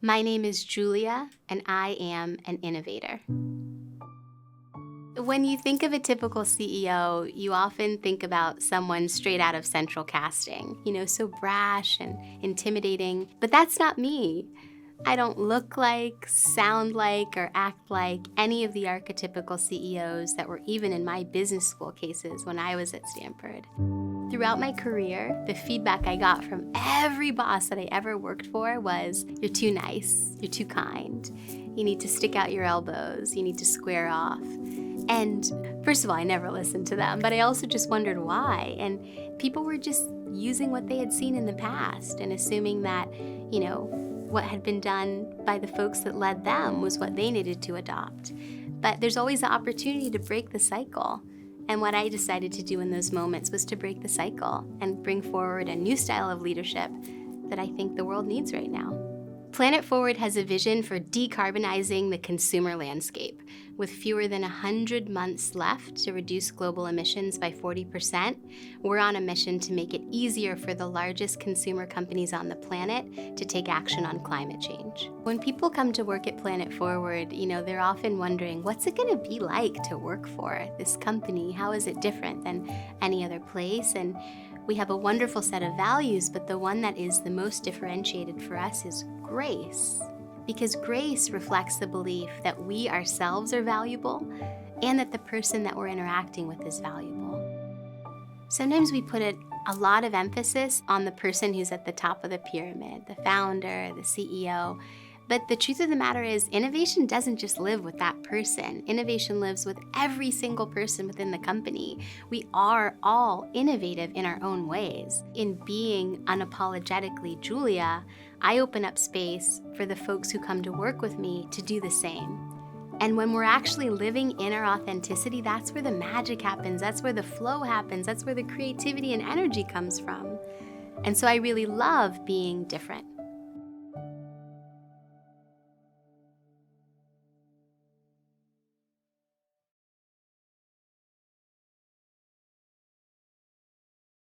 My name is Julia, and I am an innovator. When you think of a typical CEO, you often think about someone straight out of central casting, so brash and intimidating. But that's not me. I don't look like, sound like, or act like any of the archetypical CEOs that were even in my business school cases when I was at Stanford. Throughout my career, the feedback I got from every boss that I ever worked for was, you're too nice, you're too kind, you need to stick out your elbows, you need to square off. And first of all, I never listened to them, but I also just wondered why. And people were just using what they had seen in the past and assuming that, what had been done by the folks that led them was what they needed to adopt. But there's always the opportunity to break the cycle. And what I decided to do in those moments was to break the cycle and bring forward a new style of leadership that I think the world needs right now. Planet Forward has a vision for decarbonizing the consumer landscape. With fewer than 100 months left to reduce global emissions by 40%, we're on a mission to make it easier for the largest consumer companies on the planet to take action on climate change. When people come to work at Planet Forward, they're often wondering, what's it going to be like to work for this company? How is it different than any other place? And we have a wonderful set of values, but the one that is the most differentiated for us is grace. Because grace reflects the belief that we ourselves are valuable and that the person that we're interacting with is valuable. Sometimes we put a lot of emphasis on the person who's at the top of the pyramid, the founder, the CEO. But the truth of the matter is, innovation doesn't just live with that person. Innovation lives with every single person within the company. We are all innovative in our own ways. In being unapologetically Julia, I open up space for the folks who come to work with me to do the same. And when we're actually living in our authenticity, that's where the magic happens. That's where the flow happens. That's where the creativity and energy comes from. And so I really love being different.